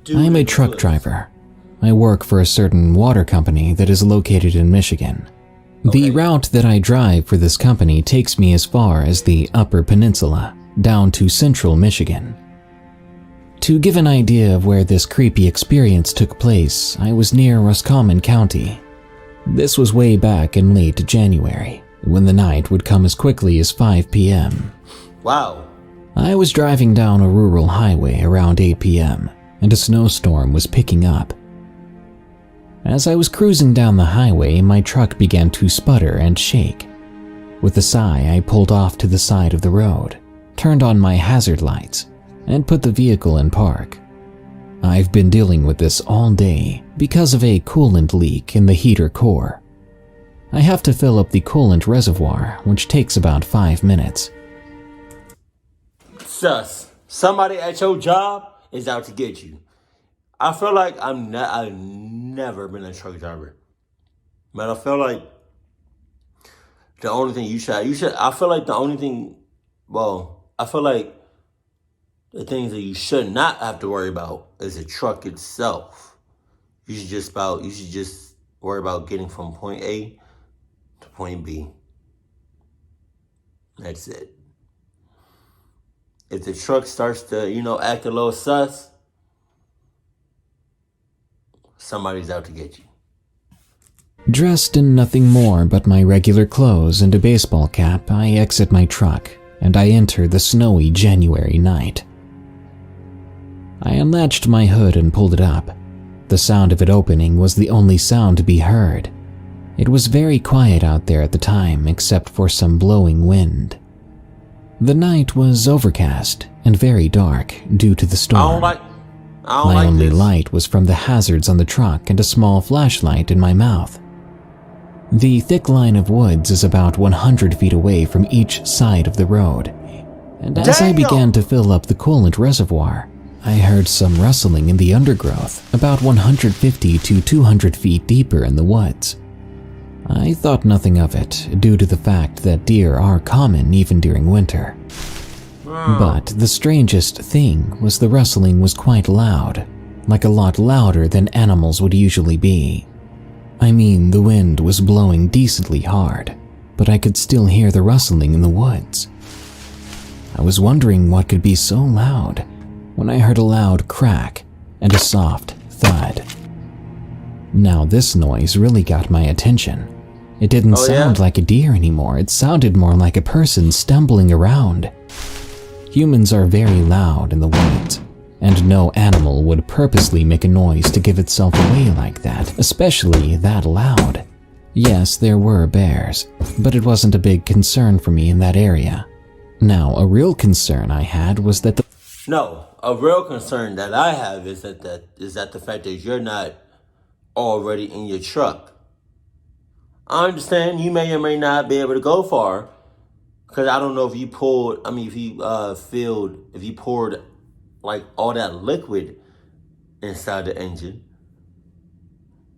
I am a truck driver. I work for a certain water company that is located in Michigan. The route that I drive for this company takes me as far as the Upper Peninsula, down to central Michigan. To give an idea of where this creepy experience took place, I was near Roscommon County. This was way back in late January, when the night would come as quickly as 5 p.m. Wow. I was driving down a rural highway around 8 p.m., and a snowstorm was picking up. As I was cruising down the highway, my truck began to sputter and shake. With a sigh, I pulled off to the side of the road, turned on my hazard lights, and put the vehicle in park. I've been dealing with this all day because of a coolant leak in the heater core. I have to fill up the coolant reservoir, which takes about 5 minutes. Sus, somebody at your job is out to get you. I feel like I've never been a truck driver. But I feel like the only thing I feel like the things that you should not have to worry about is the truck itself. You should just worry about getting from point A to point B. That's it. If the truck starts to, act a little sus, somebody's out to get you. Dressed in nothing more but my regular clothes and a baseball cap, I exit my truck and I enter the snowy January night. I unlatched my hood and pulled it up. The sound of it opening was the only sound to be heard. It was very quiet out there at the time except for some blowing wind. The night was overcast and very dark due to the storm. My only light was from the hazards on the truck and a small flashlight in my mouth. The thick line of woods is about 100 feet away from each side of the road, and as I began to fill up the coolant reservoir, I heard some rustling in the undergrowth about 150 to 200 feet deeper in the woods. I thought nothing of it due to the fact that deer are common even during winter. But the strangest thing was the rustling was quite loud, like a lot louder than animals would usually be. I mean, the wind was blowing decently hard, but I could still hear the rustling in the woods. I was wondering what could be so loud when I heard a loud crack and a soft thud. Now this noise really got my attention. It didn't sound like a deer anymore, it sounded more like a person stumbling around. Humans are very loud in the woods, and no animal would purposely make a noise to give itself away like that, especially that loud. Yes, there were bears, but it wasn't a big concern for me in that area. Now, a real concern I had was that a real concern that I have is that the fact that you're not already in your truck. I understand you may or may not be able to go far, because I don't know if you poured like all that liquid inside the engine.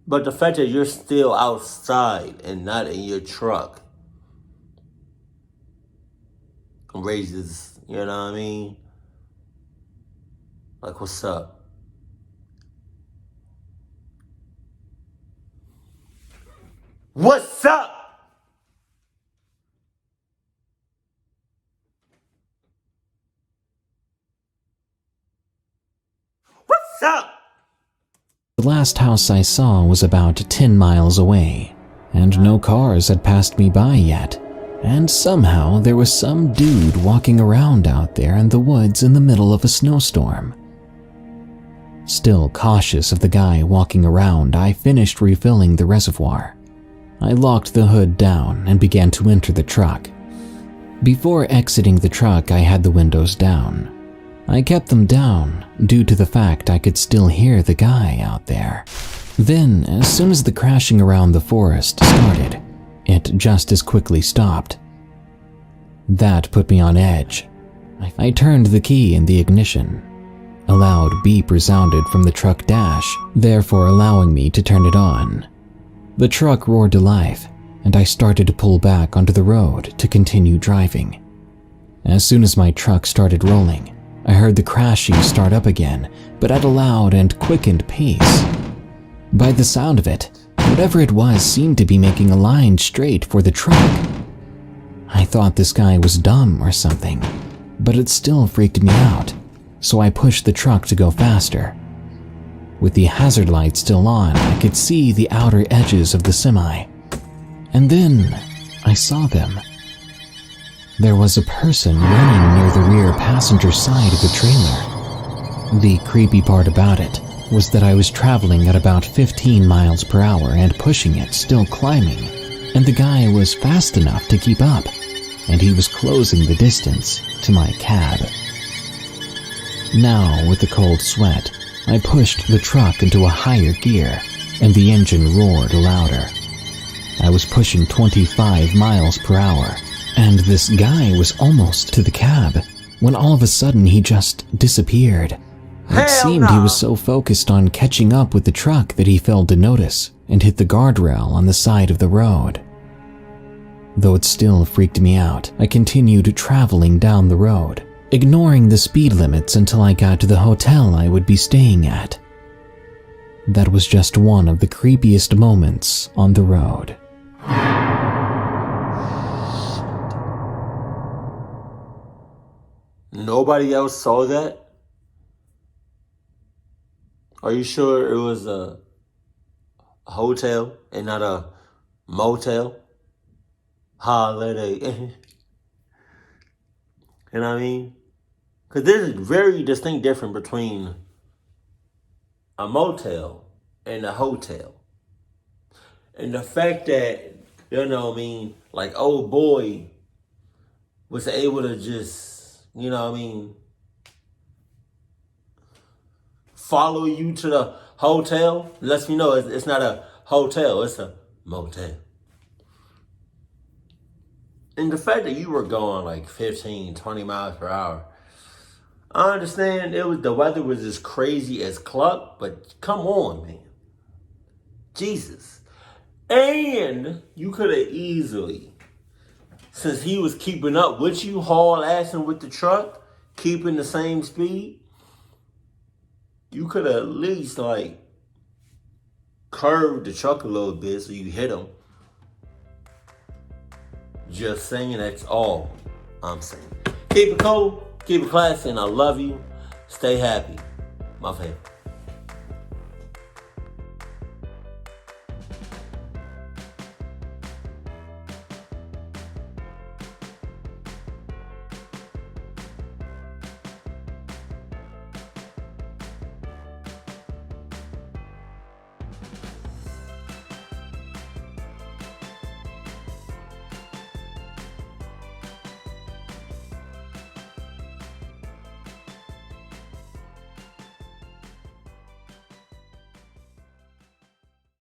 But the fact that you're still outside and not in your truck raises, you know what I mean? Like, what's up? What's up? What's up? The last house I saw was about 10 miles away, and no cars had passed me by yet, and somehow there was some dude walking around out there in the woods in the middle of a snowstorm. Still cautious of the guy walking around, I finished refilling the reservoir. I locked the hood down and began to enter the truck. Before exiting the truck, I had the windows down. I kept them down due to the fact I could still hear the guy out there. Then, as soon as the crashing around the forest started, it just as quickly stopped. That put me on edge. I turned the key in the ignition. A loud beep resounded from the truck dash, therefore allowing me to turn it on. The truck roared to life, and I started to pull back onto the road to continue driving. As soon as my truck started rolling, I heard the crashing start up again, but at a loud and quickened pace. By the sound of it, whatever it was seemed to be making a line straight for the truck. I thought this guy was dumb or something, but it still freaked me out, so I pushed the truck to go faster. With the hazard light still on, I could see the outer edges of the semi. And then I saw them. There was a person running near the rear passenger side of the trailer. The creepy part about it was that I was traveling at about 15 miles per hour and pushing it, still climbing, and the guy was fast enough to keep up, and he was closing the distance to my cab. Now, with the cold sweat, I pushed the truck into a higher gear, and the engine roared louder. I was pushing 25 miles per hour, and this guy was almost to the cab, when all of a sudden he just disappeared. It seemed he was so focused on catching up with the truck that he failed to notice and hit the guardrail on the side of the road. Though it still freaked me out, I continued traveling down the road, ignoring the speed limits until I got to the hotel I would be staying at. That was just one of the creepiest moments on the road. Nobody else saw that? Are you sure it was a hotel and not a motel? Holiday. You know what I mean? Because there's a very distinct difference between a motel and a hotel. And the fact that, you know what I mean, like old boy was able to just, you know what I mean, follow you to the hotel, lets me know it's not a hotel, it's a motel. And the fact that you were going like 15, 20 miles per hour, I understand the weather was as crazy as cluck, but come on, man. Jesus. And you could have easily, since he was keeping up with you, haul-assing with the truck, keeping the same speed, you could have at least like curved the truck a little bit so you hit him. Just saying, that's all I'm saying. Keep it cool, keep it classy, and I love you. Stay happy, my family.